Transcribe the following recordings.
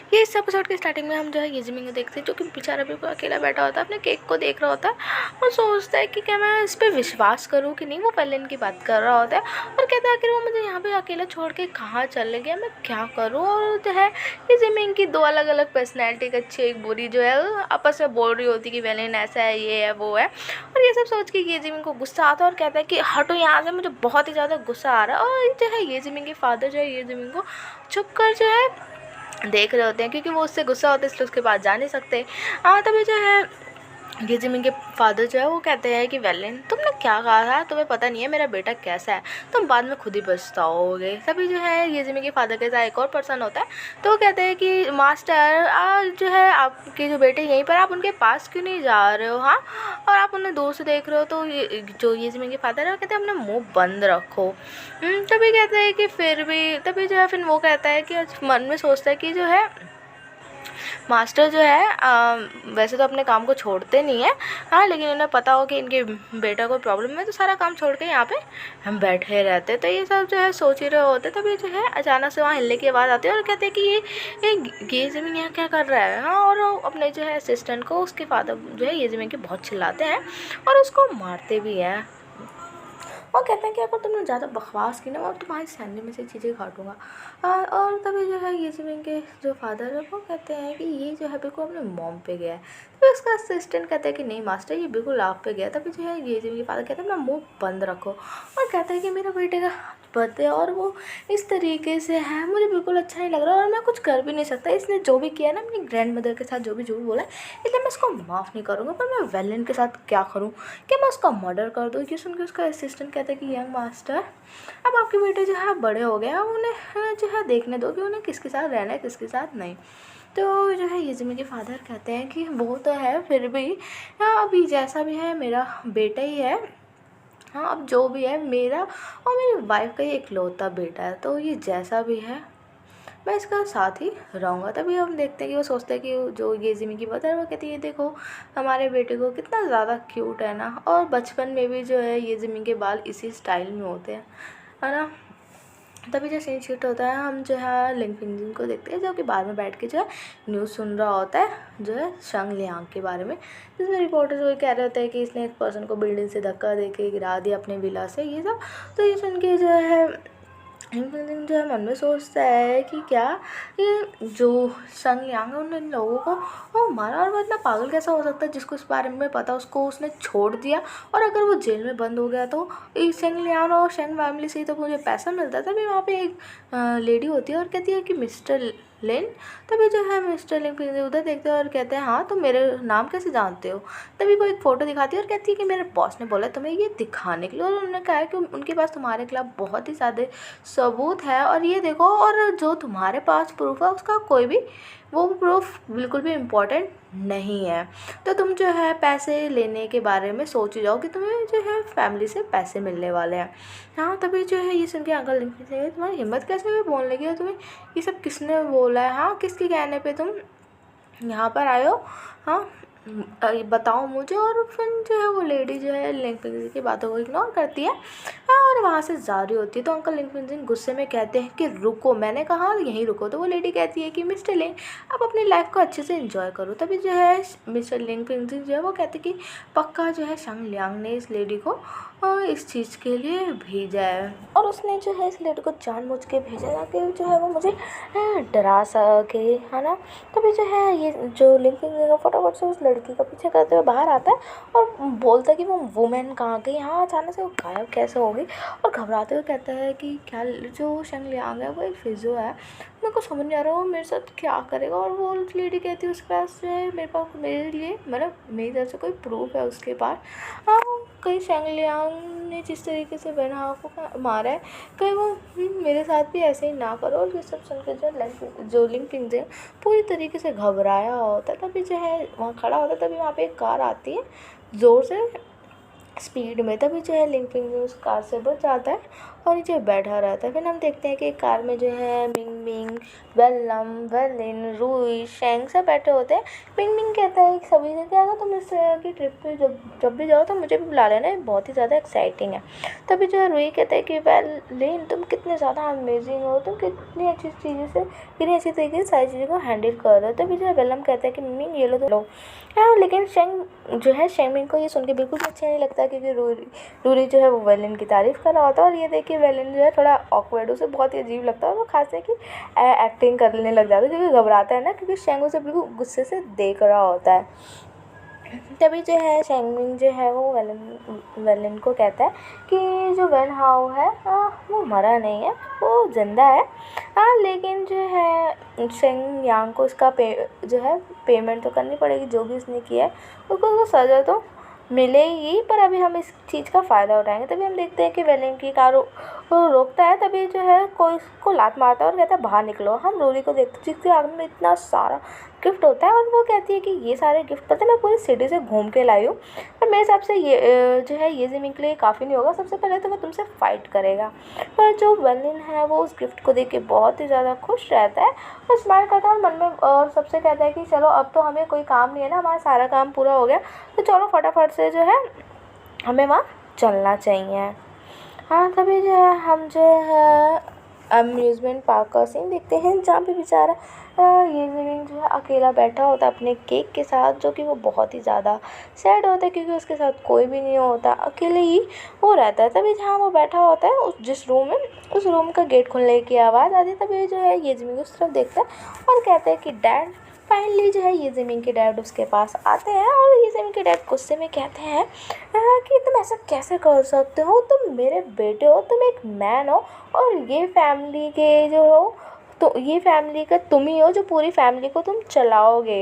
ये इस एपिसोड के स्टार्टिंग में हम जो है ये जिमिन को देखते हैं, जो कि बेचारा बिल्कुल अकेला बैठा होता है, अपने केक को देख रहा होता है और सोचता है कि क्या मैं इस पर विश्वास करूँ कि नहीं। वो वेलेन की बात कर रहा होता है और कहता है कि वो मुझे यहाँ पे अकेला छोड़ के कहाँ चले गया, मैं क्या करूँ। और जो है ये जिमिन की दो अलग अलग पर्सनैलिटी, एक अच्छी एक बुरी, जो है आपस में बोल रही होती कि वेलेन ऐसा है, ये है, वो है। और ये सब सोच के ये जिमिन को गुस्सा आता है और कहता है कि हटो यहाँ से, मुझे बहुत ही ज़्यादा गुस्सा आ रहा है। और जो है ये जिमिन के फादर जो है ये जिमिन को छुप कर जो है देख रहे होते हैं, क्योंकि वो उससे गुस्सा होते हैं इसलिए उसके पास जा नहीं सकते। तभी जो है ये जिमिन के फादर जो है वो कहते हैं कि वेलेन, तुमने क्या कहा था, तुम्हें पता नहीं है मेरा बेटा कैसा है, तुम बाद में खुद ही पछताओगे। तभी जो है ये जिमिन के फादर के साथ एक और पर्सन होता है, तो वो कहते हैं कि मास्टर जो है आपके जो बेटे यहीं पर, आप उनके पास क्यों नहीं जा रहे हो, हाँ, और आप उन्हें दूर से देख रहे हो। तो ये जो ये जिमिन के फादर है वो कहते हैं अपना मुँह बंद रखो। तभी कहते हैं कि फिर भी, तभी जो है फिर वो कहता है कि मन में सोचता है कि जो है मास्टर जो है वैसे तो अपने काम को छोड़ते नहीं है, हाँ, लेकिन इन्हें पता हो कि इनके बेटा को प्रॉब्लम है तो सारा काम छोड़ के यहाँ पे हम बैठे रहते। तो ये सब जो है सोच ही रहे होते, तभी जो है अचानक से वहाँ हिलने की आवाज़ आती है और कहते हैं कि ये ज़मीन यहाँ क्या कर रहा है, हाँ। और अपने जो है असिस्टेंट को उसके फादर जो है ये ज़मीन के बहुत चिल्लाते हैं और उसको मारते भी हैं। और कहते हैं कि अगर तुमने ज़्यादा बकवास की ना, मैं तुम्हारी सैलरी में से चीज़ें काटूंगा। और तभी जो है ये जिमिन के जो फादर है वो कहते हैं कि ये जो है बिल्कुल अपने मॉम पे गया है। तो उसका असिस्टेंट कहता है कि नहीं मास्टर, ये बिल्कुल आप पे गया। तभी जो है ये जिमिन के फादर कहते हैं अपना मुँह बंद रखो और कहते हैं कि मेरे बेटे का बर्थडे और वो इस तरीके से है, मुझे बिल्कुल अच्छा नहीं लग रहा और मैं कुछ कर भी नहीं सकता। इसने जो भी किया ना अपनी ग्रैंड मदर के साथ, जो भी बोला है, इसलिए मैं इसको माफ़ नहीं करूँगा। पर मैं वेलेन के साथ क्या करूँ, क्या मैं उसका मर्डर कर दूँ। ये सुन के उसका असिस्टेंट कहता है कि यंग मास्टर, अब आपके बेटे जो है बड़े हो गए हैं, उन्हें जो है देखने दो कि उन्हें किसके साथ रहना है किसके साथ नहीं। तो जो है ये जिमिन के फादर कहते हैं कि वो तो है, फिर भी अभी जैसा भी है मेरा बेटा ही है, हाँ, अब जो भी है मेरा और मेरी वाइफ का ही इकलौता बेटा है, तो ये जैसा भी है मैं इसका साथ ही रहूँगा। तभी हम देखते हैं कि वो सोचते हैं कि जो ये जिमी की मदर है वो कहती है ये देखो हमारे बेटे को कितना ज़्यादा क्यूट है ना, और बचपन में भी जो है ये जिमी के बाल इसी स्टाइल में होते हैं, है ना। तभी जो सीन शूट होता है हम जो है लिंग फिंजिंग को देखते हैं, जो कि बाहर में बैठ के जो है न्यूज़ सुन रहा होता है जो है शंग लियांग के बारे में, जिसमें रिपोर्टर जो कह रहे होते हैं कि इसने एक पर्सन को बिल्डिंग से धक्का दे के गिरा दिया अपने विला से, ये सब। तो ये सुन के जो है लिंग जो है मन में सोचता है कि क्या ये जो शंग लियांग है उन इन लोगों को वो मारा, और वो इतना पागल कैसा हो सकता है जिसको इस बारे में पता उसको उसने छोड़ दिया। और अगर वो जेल में बंद हो गया तो शेंग लियांग और शेंग फैमिली से ही तो मुझे पैसा मिलता है। तभी वहाँ पे एक लेडी होती है और कहती है कि मिस्टर लिन। तभी जो है मिस्टर लिन फिर उधर देखते हैं और कहते हैं हाँ तुम मेरे नाम कैसे जानते हो। तभी वो एक फ़ोटो दिखाती है और कहती है कि मेरे बॉस ने बोला तुम्हें ये दिखाने के लिए, और उन्होंने कहा है कि उनके पास तुम्हारे खिलाफ बहुत ही ज़्यादा सबूत है, और ये देखो, और जो तुम्हारे पास प्रूफ है उसका कोई भी वो प्रूफ बिल्कुल भी इम्पोर्टेंट नहीं है। तो तुम जो है पैसे लेने के बारे में सोच ही जाओ कि तुम्हें जो है फैमिली से पैसे मिलने वाले हैं, हाँ। तभी जो है ये सुन के अंकल लिखते तुम्हारी हिम्मत कैसे हुई बोलने की, तुम्हें ये सब किसने बोला है, हाँ, किसके कहने पे तुम यहाँ पर आए हो, हाँ, बताओ मुझे। और फिर जो है वो लेडी जो है लिंग फिंजिंग की बातों को इग्नोर करती है और वहाँ से जा रही होती है। तो अंकल लिंग फिंजिंग गुस्से में कहते हैं कि रुको, मैंने कहा यहीं रुको। तो वो लेडी कहती है कि मिस्टर लिंग आप अपनी लाइफ को अच्छे से एंजॉय करो। तभी जो है मिस्टर लिंग फिंजिंग जो है वो कहते कि पक्का जो है शंग लियांग ने इस लेडी को इस चीज़ के लिए भेजा है, और उसने जो है इस लेडी को जानबूझ के भेजा ताकि जो है वो मुझे डरा सके, है ना। तभी जो है ये जो लिंग फिंजिंग फटाफट से उस लड़की का पीछे करते हुए बाहर आता है और बोलता है कि वो वुमेन कहाँ गई, हाँ, अचानक से वो गायब कैसे हो गई। और घबराते हुए कहता है कि क्या जो शंग लियांग है वो एक फिज़ो है, मेरे को समझ नहीं आ रहा वो मेरे साथ क्या करेगा। और वो लेडी कहती है उसके पास जो है मेरे लिए मतलब मेरी तरफ से कोई प्रूफ है उसके पास, हाँ, कहीं शंग लियांग ने जिस तरीके से बेनहा को मारा है कहीं वो मेरे साथ भी ऐसे ही ना करो। और ये सब सुनकर जो लिंग फिंजिंग पूरी तरीके से घबराया होता है। तभी जो है वहाँ खड़ा होता है, तभी वहाँ पे एक कार आती है ज़ोर से स्पीड में। तभी जो है लिंकपिंग उस कार से बच जाता है और नीचे बैठा रहता है। फिर हम देखते हैं कि कार में जो है मिंग मिंग, वेलम, वेलिन, रूई, शेंग सब बैठे होते हैं। मिंग मिंग कहता है कि सभी से कि अगर तुम इस की ट्रिप पे जब जब भी जाओ तो मुझे भी बुला लेना, ये बहुत ही ज़्यादा एक्साइटिंग है। तभी जो है रूई कहता है कि वेलिन तुम कितने ज़्यादा अमेजिंग हो, तुम कितनी अच्छी चीज़ों से कितनी अच्छी तरीके से सारी चीज़ों को हैंडल कर रहे हो। तभी जो है वेलम कहता है कि मिंग ये लो तो लो। हाँ, लेकिन शेंग जो है शेंगमिन को ये सुन के बिल्कुल भी अच्छा नहीं लगता, क्योंकि रूरी जो है वो वेलिन की तारीफ़ कर रहा होता है और ये देखिए वेलिन जो है थोड़ा ऑकवर्ड, उसे बहुत ही अजीब लगता है और वो खास है कि एक्टिंग करने लग जाता है, क्योंकि घबराता है ना, क्योंकि शेंग उसे बिल्कुल गुस्से से देख रहा होता है। तभी जो है शेंगमिन जो है वो वेलिन को कहता है कि जो वेन हाउ है वो मरा नहीं है, वो जिंदा है। हाँ, लेकिन जो है शेंग यांग को उसका जो है पेमेंट तो करनी पड़ेगी, जो भी उसने किया है उसको सज़ा तो मिलेगी, पर अभी हम इस चीज़ का फ़ायदा उठाएंगे। तभी हम देखते हैं कि वेलिन की कार वो रोकता है। तभी जो है कोई उसको लात मारता है और कहता है बाहर निकलो। हम रोरी को देखते हैं जिसके आगे में इतना सारा गिफ्ट होता है और वो कहती है कि ये सारे गिफ्ट पता है मैं पूरी सिटी से घूम के लाई हूँ, पर मेरे हिसाब से ये जो है ये ज़मीन के लिए काफ़ी नहीं होगा, सबसे पहले तो वो तुमसे फ़ाइट करेगा। पर जो वेलिन है वो उस गिफ्ट को देख के बहुत ही ज़्यादा खुश रहता है और स्माइल करता है और मन में और सबसे कहता है कि चलो अब तो हमें कोई काम नहीं है ना, हमारा सारा काम पूरा हो गया, तो चलो फटाफट से जो है हमें वहाँ चलना चाहिए। हाँ, तभी जो है हम जो है अम्यूज़मेंट पार्क का सीन देखते हैं, जहाँ पे बेचारा ये ज़मीन जो है अकेला बैठा होता है अपने केक के साथ, जो कि वो बहुत ही ज़्यादा सैड होता है क्योंकि उसके साथ कोई भी नहीं होता, अकेले ही वो रहता है। तभी जहाँ वो बैठा होता है उस जिस रूम में, उस रूम का गेट खुलने की आवाज़ आती है। तभी जो है ये ज़मीन उस तरफ देखता है और कहता है कि डैड। फाइनली जो है ये ज़मीन के डैड उसके पास आते हैं और ये ज़मीन के डैड गुस्से में कहते हैं कि तुम ऐसा कैसे कर सकते हो, तुम मेरे बेटे हो, तुम एक मैन हो और ये फैमिली के जो हो तो ये फैमिली का तुम ही हो जो पूरी फैमिली को तुम चलाओगे।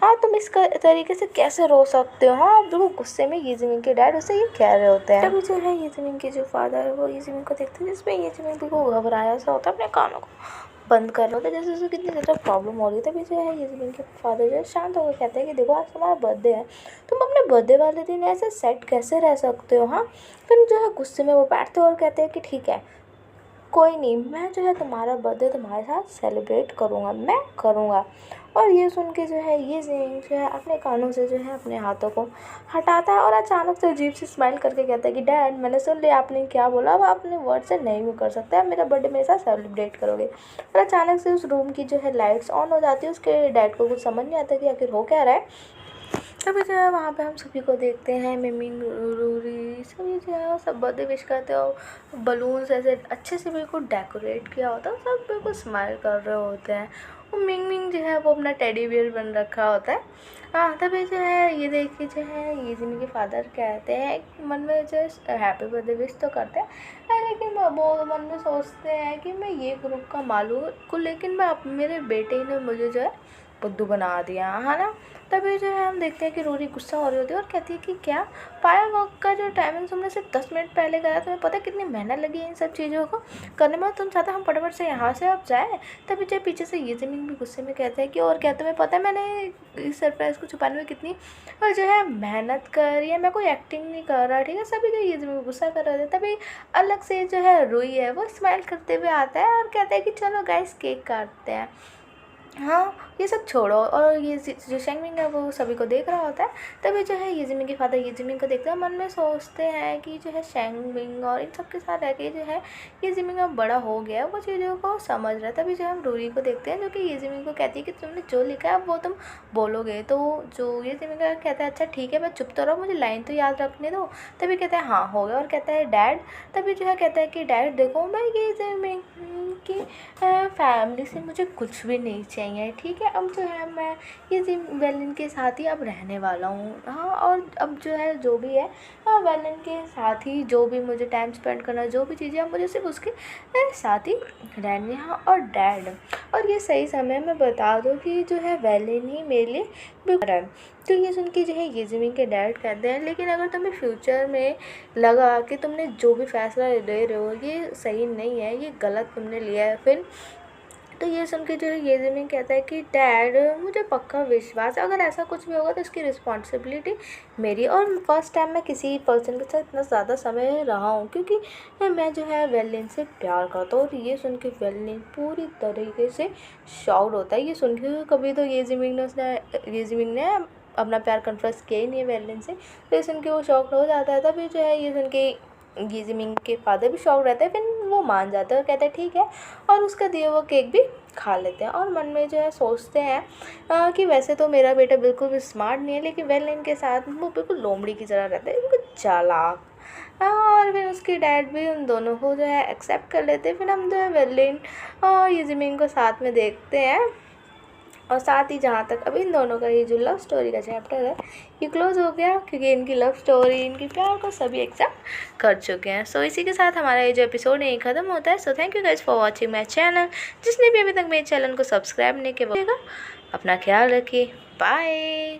हाँ, तुम इस तरीके से कैसे रो सकते हो। हाँ, बिल्कुल गुस्से में ये ज़मीन के डैड उसे ये कह रहे होते हैं। तभी जो है ये ज़मीन के जो फादर है वो ये ज़मीन को देखते हैं, जिसमें ये ज़मीन बिल्कुल घबराया सा होता है, अपने कानों को बंद कर रहा होता है, जैसे उसे कितनी ज़्यादा प्रॉब्लम हो रही है। तभी जो है ये ज़मीन के फादर जो है शांत होकर कहते हैं कि देखो आज तुम्हारा बर्थडे है, तुम अपने बर्थडे वाले दिन ऐसे सेट कैसे रह सकते हो। हाँ, फिर जो है गुस्से में वो बैठते हो और कहते हैं कि ठीक है कोई नहीं, मैं जो है तुम्हारा बर्थडे तुम्हारे साथ सेलिब्रेट करूँगा, मैं करूँगा। और ये सुन के जो है ये ज़मीन जो है अपने कानों से जो है अपने हाथों को हटाता है और अचानक से अजीब सी स्माइल करके कहता है कि डैड मैंने सुन लिया आपने क्या बोला, अब अपने वर्ड से नहीं भी कर सकते, आप मेरा बर्थडे मेरे साथ सेलिब्रेट करोगे। और अचानक से उस रूम की जो है लाइट्स ऑन हो जाती है, उसके डैड को कुछ समझ नहीं आता कि आखिर हो क्या रहा है। तभी जो है वहाँ पे हम सभी को देखते हैं, मिमिंग, रूरी सभी जो है सब बर्थडे विश करते हो, बलून्स ऐसे अच्छे से बिल्कुल डेकोरेट किया होता है, सब बिल्कुल स्माइल कर रहे होते हैं। वो मिंग मिंग जो है वो अपना टेडी बियर बन रखा होता है। हाँ, तभी जो है ये देखिए जो है ये जिमी के फादर कहते हैं मन में जो हैप्पी बर्थडे विश तो करते हैं, लेकिन वो मन में सोचते हैं कि मैं ये ग्रुप का मालूम को, लेकिन मैं मेरे बेटे ने मुझे जो है बुद्धू बना दिया है ना। तभी जो है हम देखते हैं कि रोरी गुस्सा हो रही होती है और कहती है कि क्या फायर वर्क का जो टाइमिंग तुमने सिर्फ 10 मिनट पहले करा, तुम्हें पता है कितनी मेहनत लगी है इन सब चीज़ों को करने में, तुम चाहते हम फटाफट से यहाँ से अब जाए। तभी जो पीछे से ये ज़मीन भी गुस्से में कहता है कि और क्या तुम्हें पता है मैंने इस सरप्राइज़ को छुपाने में कितनी और जो है मेहनत करी है, मैं कोई एक्टिंग नहीं कर रहा, ठीक है। सभी जो ये ज़मीन गुस्सा कर रहे थे, तभी अलग से जो है रोई है वो स्माइल करते हुए आता है और कहता है कि चलो गाइस केक काटते हैं। हाँ, ये सब छोड़ो, और ये जो शेंगमिंग है वो सभी को देख रहा होता है। तभी जो है ये ज़मीन के फादर ये ज़मीन को देखते हैं, मन में सोचते हैं कि जो है शेंगमिंग और इन सब के साथ रह के जो है ये ज़मीन का बड़ा हो गया, वो चीज़ों को समझ रहा है। तभी जो हम रूरी को देखते हैं जो कि ये ज़मीन को कहती है कि तुमने जो लिखा है वो तुम बोलोगे, तो जो ये ज़मीन का कहता है अच्छा ठीक है मैं चुप तो रहो, मुझे लाइन तो याद रखने दो। तभी कहता है हाँ हो गया, और कहता है डैड। तभी जो है कहता है कि डैड देखो मैं ये ज़मीन की फैमिली से मुझे कुछ भी नहीं चाहिए, ठीक है। अब जो है मैं ये वेलिन के साथ ही अब रहने वाला हूँ। हाँ, और अब जो है जो भी है वेलिन के साथ ही जो भी मुझे टाइम स्पेंड करना, जो भी चीज़ें अब मुझे सिर्फ उसके साथ ही रहने। हाँ, और डैड, और ये सही समय में बता दो कि जो है वेलिन ही मेरे लिए बिल्कुल है। तो ये सुन के जो है ये ज़मीन के डैड कहते हैं लेकिन अगर तुम्हें फ्यूचर में लगा कि तुमने जो भी फैसला ले रहे हो ये सही नहीं है, ये गलत तुमने लिया है, फिर तो ये सुन के जो है ये जिमिन कहता है कि डैड मुझे पक्का विश्वास है, अगर ऐसा कुछ भी होगा तो इसकी रिस्पॉन्सिबिलिटी मेरी, और फर्स्ट टाइम मैं किसी पर्सन के साथ इतना ज़्यादा समय रहा हूँ क्योंकि मैं जो है वेलिन से प्यार करता हूँ। और ये सुन के वेलिन पूरी तरीके से शॉक्ड होता है। ये सुन के कभी तो ये जिमिन ने अपना प्यार कन्फेस किया ही नहीं है वेलिन से, तो ये सुन के वो शॉक्ड हो जाता है। तभी जो है ये सुन के ये जिमिन के फादर भी शॉक रहते हैं, फिर वो मान जाते हैं और कहते हैं ठीक है, और उसका दिया हुआ केक भी खा लेते हैं। और मन में जो है सोचते हैं कि वैसे तो मेरा बेटा बिल्कुल भी स्मार्ट नहीं है, लेकिन वेलिन के साथ वो बिल्कुल लोमड़ी की तरह रहता है, बिल्कुल चालाक। और फिर उसके डैड भी उन दोनों को जो है एक्सेप्ट कर लेते हैं। फिर हम जो है वेलिन और ये जिमिन को साथ में देखते हैं, और साथ ही जहाँ तक अभी इन दोनों का ये जो लव स्टोरी का चैप्टर है ये क्लोज़ हो गया, क्योंकि इनकी लव स्टोरी, इनकी प्यार को सभी एक्सेप्ट कर चुके हैं। सो इसी के साथ हमारा ये जो एपिसोड है ये ख़त्म होता है। So thank you guys for watching my channel. जिसने भी अभी तक मेरे चैनल को सब्सक्राइब नहीं किया अपना ख्याल रखिए। बाय।